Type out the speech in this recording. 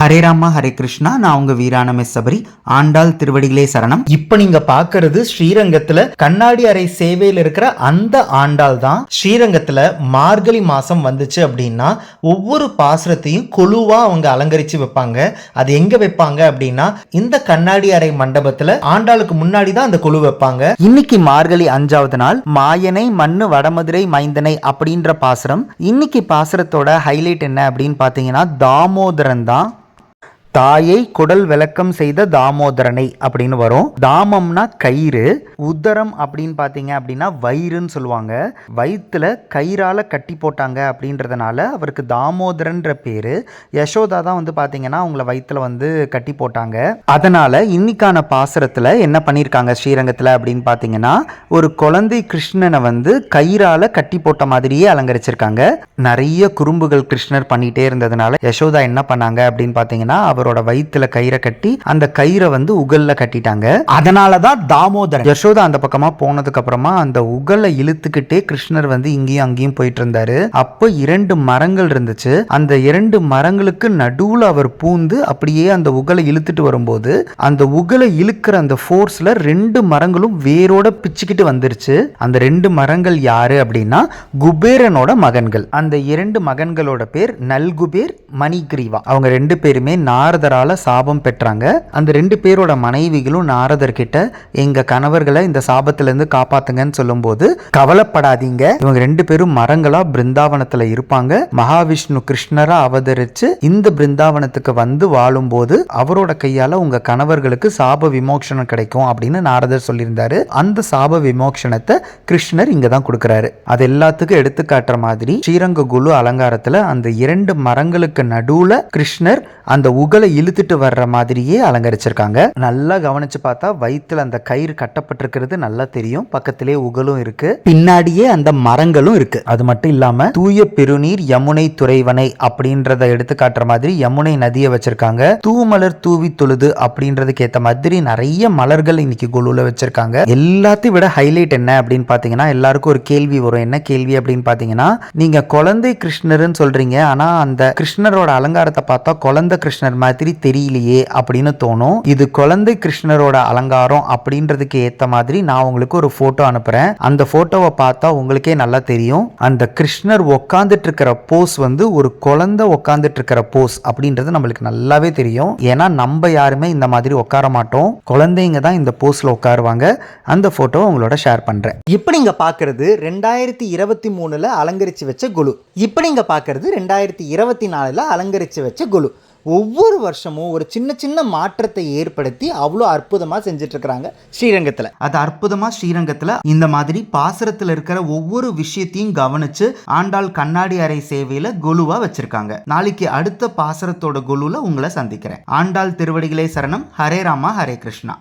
ஹரே ராமா ஹரே கிருஷ்ணா. நான் உங்க வீரான மிஸ் சபரி. ஆண்டாள் திருவடிகளே சரணம். இப்ப நீங்க பாக்குறது ஸ்ரீரங்கத்துல கண்ணாடி அறை சேவையில் இருக்கிற அந்த ஆண்டாள் தான். ஸ்ரீரங்கத்துல மார்கழி மாசம் வந்துச்சு அப்படின்னா ஒவ்வொரு பாசுரத்தையும் கொலுவா அவங்க அலங்கரிச்சு வைப்பாங்க. அது எங்க வைப்பாங்க அப்படின்னா இந்த கண்ணாடி அறை மண்டபத்துல ஆண்டாளுக்கு முன்னாடி தான் அந்த கொலு வைப்பாங்க. இன்னைக்கு மார்கழி 5வது நாள் மாயனை மண்ணு வடமதுரை மைந்தனை அப்படின்ற பாசுரம். இன்னைக்கு பாசுரத்தோட ஹைலைட் என்ன அப்படின்னு பாத்தீங்கன்னா தாமோதரன் தான். தாயை குடல் விளக்கம் செய்த தாமோதரனை அப்படின்னு வரும். தாமம்னா கயிறு, உதரம் அப்படின்னு பார்த்தீங்க அப்படின்னா வயிறுன்னு சொல்லுவாங்க. வயிற்றுல கயிறால கட்டி போட்டாங்க அப்படின்றதுனால அவருக்கு தாமோதரன்ற பேரு. யசோதா தான் வந்து பார்த்தீங்கன்னா அவங்கள வயிற்றுல வந்து கட்டி போட்டாங்க. அதனால இன்னைக்கான பாசுரத்தில் என்ன பண்ணியிருக்காங்க ஸ்ரீரங்கத்தில் அப்படின்னு பார்த்தீங்கன்னா ஒரு குழந்தை கிருஷ்ணனை வந்து கயிறால கட்டி போட்ட மாதிரியே அலங்கரிச்சிருக்காங்க. நிறைய குறும்புகள் கிருஷ்ணர் பண்ணிட்டே இருந்ததுனால யசோதா என்ன பண்ணாங்க அப்படின்னு பார்த்தீங்கன்னா அவரோட வயிற்றுல கயிறை கட்டி அந்த கயிறை வந்து உகல்ல கட்டிட்டாங்க. அதனாலதான் தாமோதரன். யசோதா அந்த பக்கமா போனதுக்கு அப்புறமா அந்த உகலை இழுத்துக்கிட்டே கிருஷ்ணர் வந்து இங்கேயும் அங்கேயும் போயிட்டு இருந்தாரு. அப்போ 2 மரங்கள் இருந்துச்சு. அந்த 2 மரங்களுக்கு நடுவுல அவர் பூந்து அப்படியே அந்த உகலை இழுத்துட்டு வரும்போது அந்த உகலை இழுக்கிற அந்த ஃபோர்ஸ்ல 2 மரங்களும் வேரோட பிச்சுக்கிட்டு வந்துருச்சு. அந்த 2 மரங்கள் யாரு அப்படின்னா குபேரனோட மகன்கள். அந்த 2 மகன்களோட பேர் நல்குபேர், மணிகிரீவா. அவங்க 2 பேருமே நாரதரால சாபம் பெற்றாங்க. அந்த 2 பேரோட மனைவிகளும் நாரதர் கிட்ட எங்க கணவர்களை இந்த சாபத்திலிருந்து காப்பாத்துங்கன்னு சொல்லும்போது கவலைப்படாதீங்க, இவங்க 2 பேரும் மரங்களா பிருந்தாவனத்துல இருப்பாங்க. மகாவிஷ்ணு கிருஷ்ணரா அவதரிச்சு இந்த பிருந்தாவனத்துக்கு வந்து வாழும் போது அவரோட கையால உங்க கணவர்களுக்கு சாப விமோசனம் கிடைக்கும் அப்படின்னு நாரதர் சொல்லியிருந்தாரு. அந்த சாப விமோசனத்தை கிருஷ்ணர் இங்க தான் கொடுக்கிறாரு. அது எல்லாத்துக்கும் எடுத்துக்காட்டுற மாதிரி ஸ்ரீரங்க குலு அலங்காரத்துல அந்த 2 மரங்களுக்கு நடுவுல கிருஷ்ணர் அந்த உகலை இழுத்துட்டு வர்ற மாதிரியே அலங்கரிச்சிருக்காங்க. நல்லா கவனிச்சு பார்த்தா வயிற்றுல அந்த கயிறு கட்டப்பட்டிருக்கிறது நல்லா தெரியும். பக்கத்திலே உகலும் இருக்கு, பின்னாடியே அந்த மரங்களும் இருக்கு. அது மட்டும் இல்லாம தூய பெருநீர் யமுனை துறைவனை அப்படின்றத எடுத்து காட்டுற மாதிரி யமுனை நதியை வச்சிருக்காங்க. தூமலர் தூவி தொழுது அப்படின்றதுக்கு ஏத்த மாதிரி நிறைய மலர்கள் இன்னைக்கு குழுல வச்சிருக்காங்க. எல்லாத்தையும் விட ஹைலைட் என்ன அப்படின்னு பாத்தீங்கன்னா எல்லாருக்கும் ஒரு கேள்வி வரும். என்ன கேள்வி அப்படின்னு பாத்தீங்கன்னா நீங்க குழந்தை கிருஷ்ணர்னு சொல்றீங்க, ஆனா அந்த கிருஷ்ணரோட அலங்காரத்தை பார்த்தா குழந்தை கிருஷ்ணர் மாதிரி தெரியலையே அப்படின்னு தோணும். இது குழந்தை கிருஷ்ணரோட அலங்காரம் அப்படின்றதுக்கு ஏத்த மாதிரி நான் உங்களுக்கு ஒரு போட்டோ அனுப்புறேன். அந்த போட்டோவை பார்த்தா உங்களுக்கே நல்லா தெரியும். அந்த கிருஷ்ணர் உட்காந்துட்டு இருக்கிற போஸ் வந்து ஒரு குழந்தை உட்காந்துட்டு இருக்கிற போஸ் அப்படின்றது நம்மளுக்கு நல்லாவே தெரியும். ஏன்னா நம்ம யாருமே இந்த மாதிரி உட்கார மாட்டோம், குழந்தைங்க தான் இந்த போஸ்ல உட்காருவாங்க. அந்த போட்டோ உங்களோட ஷேர் பண்றேன். இப்ப நீங்க பாக்குறது 2023ல அலங்கரிச்சு வச்ச குலு. இப்ப நீங்க பாக்குறது 2024ல அலங்கரிச்சு வச்ச குலு. ஒவ்வொரு வருஷமும் ஒரு சின்ன சின்ன மாற்றத்தை ஏற்படுத்தி அவ்வளோ அற்புதமாக செஞ்சுட்டு இருக்கிறாங்க ஸ்ரீரங்கத்தில். அது அற்புதமாக ஸ்ரீரங்கத்தில் இந்த மாதிரி பாசுரத்தில் இருக்கிற ஒவ்வொரு விஷயத்தையும் கவனிச்சு ஆண்டாள் கண்ணாடி அறை சேவையில் குலுவா வச்சிருக்காங்க. நாளைக்கு அடுத்த பாசுரத்தோட குலுல உங்களை சந்திக்கிறேன். ஆண்டாள் திருவடிகளே சரணம். ஹரே ராமா ஹரே கிருஷ்ணா.